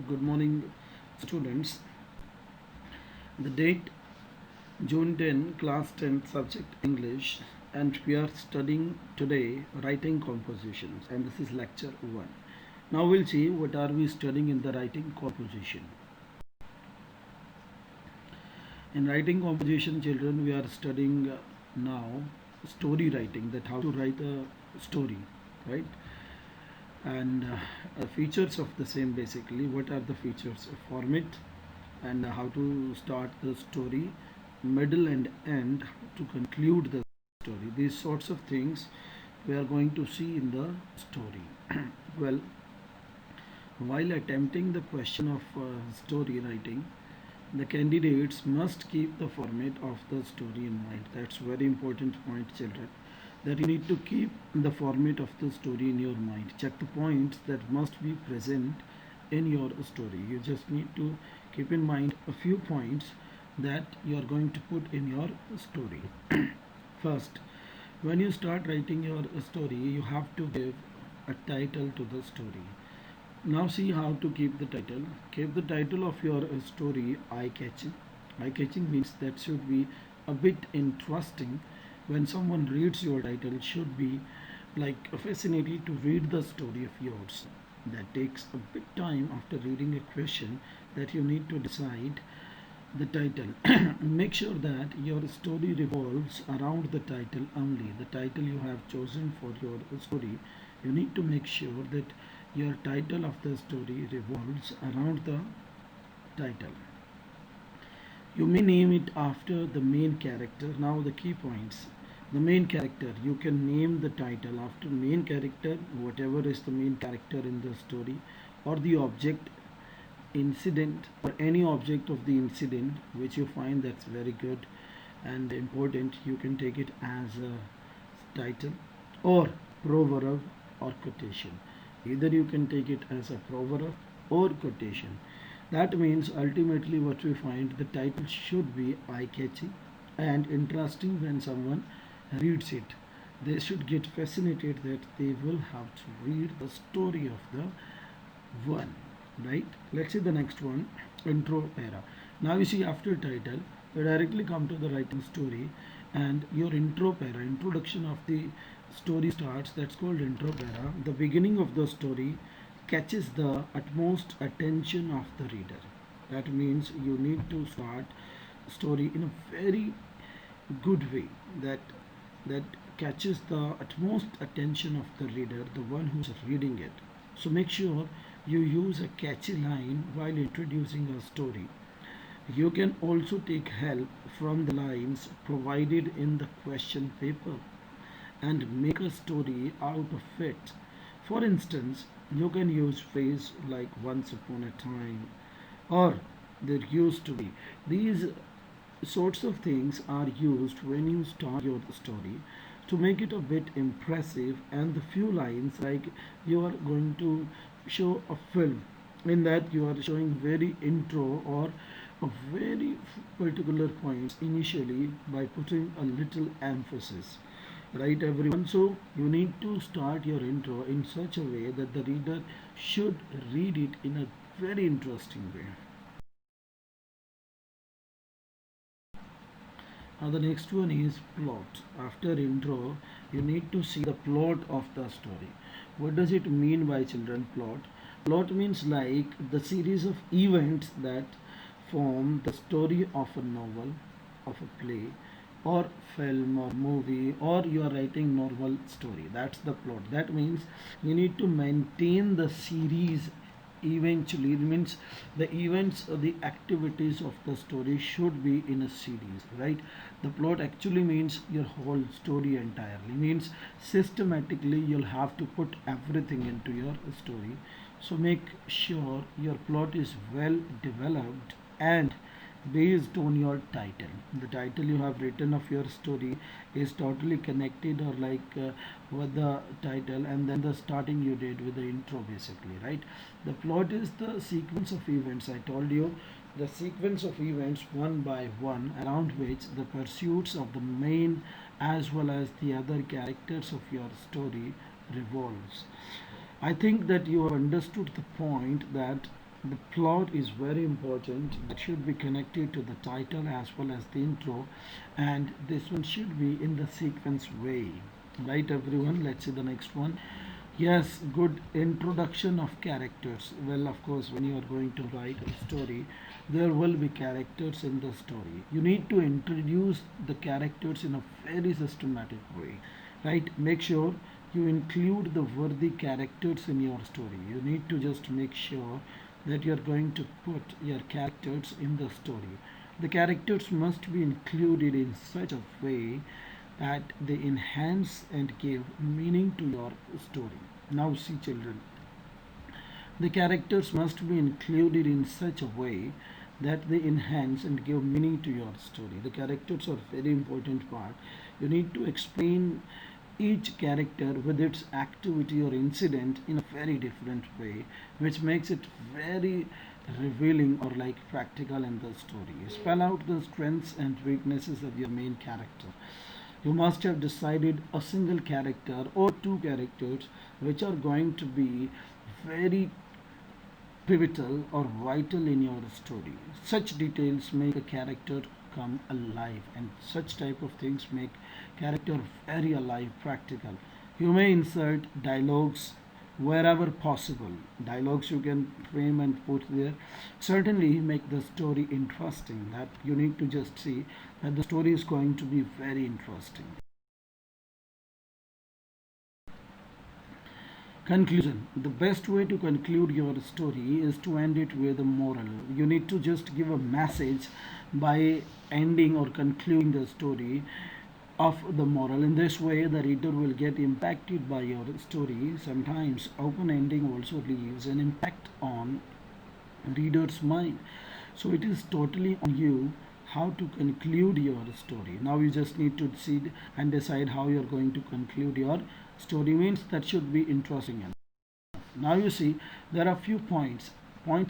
Good morning, students. The date June 10, class 10, subject English, and we are studying today writing compositions, and this is lecture 1. Now we'll see what are we studying in the writing composition. In writing composition, children, we are studying now story writing, that how to write a story, right? And features of the same, basically what are the features, format, and how to start the story, middle and end, to conclude the story. These sorts of things we are going to see in the story. Well, while attempting the question of story writing, the candidates must keep the format of the story in mind. That's very important point, children, that you need to keep the format of the story in your mind. Check the points that must be present in your story. You just need to keep in mind a few points that you are going to put in your story. First, when you start writing your story, you have to give a title to the story. Now see how to keep the title. Keep the title of your story eye-catching. Eye-catching means that should be a bit interesting. When someone reads your title, it should be like fascinating to read the story of yours. That takes a bit time after reading a question that you need to decide the title. Make sure that your story revolves around the title only. The title you have chosen for your story, you need to make sure that your title of the story revolves around the title. You may name it after the main character. Now the key points. The main character, you can name the title after main character, whatever is the main character in the story, or the object, incident, or any object of the incident which you find that's very good and important. You can take it as a title, or proverb, or quotation. Either you can take it as a proverb or quotation. That means ultimately what we find, the title should be eye catching and interesting. When someone reads it, they should get fascinated that they will have to read the story of the one, right? Let's see the next one, intro para. Now you see, after title you directly come to the writing story, and your intro para, introduction of the story starts. That's called intro para. The beginning of the story catches the utmost attention of the reader. That means you need to start story in a very good way that catches the utmost attention of the reader, the one who's reading it. So make sure you use a catchy line while introducing a story. You can also take help from the lines provided in the question paper and make a story out of it. For instance, you can use phrase like once upon a time or there used to be. These sorts of things are used when you start your story to make it a bit impressive, and the few lines, like you are going to show a film, in that you are showing very intro or a very particular points initially by putting a little emphasis, right everyone? So you need to start your intro in such a way that the reader should read it in a very interesting way. Now the next one is plot. After intro, you need to see the plot of the story. What does it mean by, children, plot? Plot means like the series of events that form the story of a novel, of a play, or film or movie, or you are writing normal story. That's the plot. That means you need to maintain the series. Eventually, it means the events or the activities of the story should be in a series, right? The plot actually means your whole story entirely, means systematically you'll have to put everything into your story. So make sure your plot is well developed and based on your title. The title you have written of your story is totally connected, or like with the title, and then the starting you did with the intro, basically, right? The plot is the sequence of events. I told you, the sequence of events one by one around which the pursuits of the main as well as the other characters of your story revolves. I think that you have understood the point, that the plot is very important. That should be connected to the title as well as the intro, and this one should be in the sequence way. Right, everyone, let's see the next one. Yes, good introduction of characters. Well, of course, when you are going to write a story, there will be characters in the story. You need to introduce the characters in a very systematic way, right? Make sure you include the worthy characters in your story. You need to just make sure that you are going to put your characters in the story. The characters must be included in such a way that they enhance and give meaning to your story. Now, see, children, the characters must be included in such a way that they enhance and give meaning to your story. The characters are very important part. You need to explain each character with its activity or incident in a very different way, which makes it very revealing or like practical in the story. Spell out the strengths and weaknesses of your main character. You must have decided a single character or two characters which are going to be very pivotal or vital in your story. Such details make a character come alive, and such type of things make character very alive, practical. You may insert dialogues wherever possible. Dialogues you can frame and put there. Certainly make the story interesting. That you need to just see that the story is going to be very interesting. Conclusion. The best way to conclude your story is to end it with a moral. You need to just give a message by ending or concluding the story of the moral. In this way, the reader will get impacted by your story. Sometimes open ending also leaves an impact on reader's mind. So it is totally on you how to conclude your story. Now you just need to see and decide how you are going to conclude your story. Means that should be interesting enough. Now you see there are few points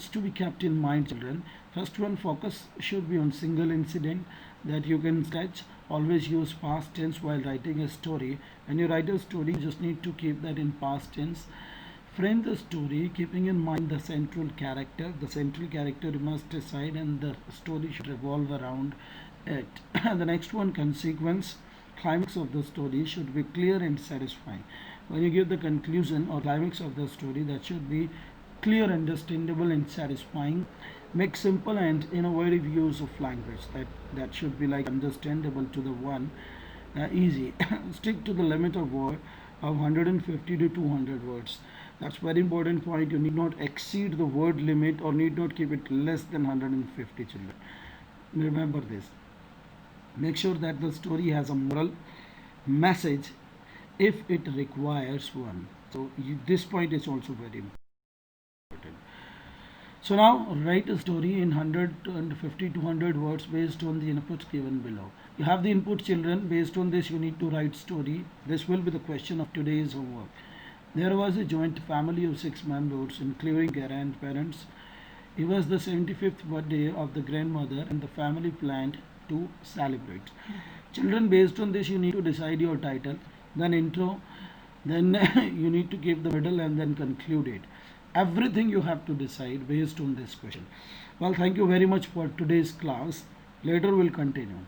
to be kept in mind, children. First one, focus should be on single incident that you can sketch. Always use past tense while writing a story. When you write a story, you just need to keep that in past tense. Frame the story keeping in mind the central character. The central character you must decide, and the story should revolve around it. The next one, consequence. Climax of the story should be clear and satisfying. When you give the conclusion or climax of the story, that should be clear, understandable, and satisfying. Make simple and innovative use of language. That should be like understandable to the one. Easy. Stick to the limit of word of 150 to 200 words. That's very important point. You need not exceed the word limit or need not keep it less than 150, children. Remember this. Make sure that the story has a moral message if it requires one. So this point is also very important. So now write a story in 150 to 100 words based on the inputs given below. You have the input, children. Based on this you need to write story. This will be the question of today's homework. There was a joint family of 6 members including grandparents. It was the 75th birthday of the grandmother and the family planned to celebrate. Children, based on this you need to decide your title, then intro, then you need to give the middle and then conclude it. Everything you have to decide based on this question. Well, thank you very much for today's class. Later we'll continue.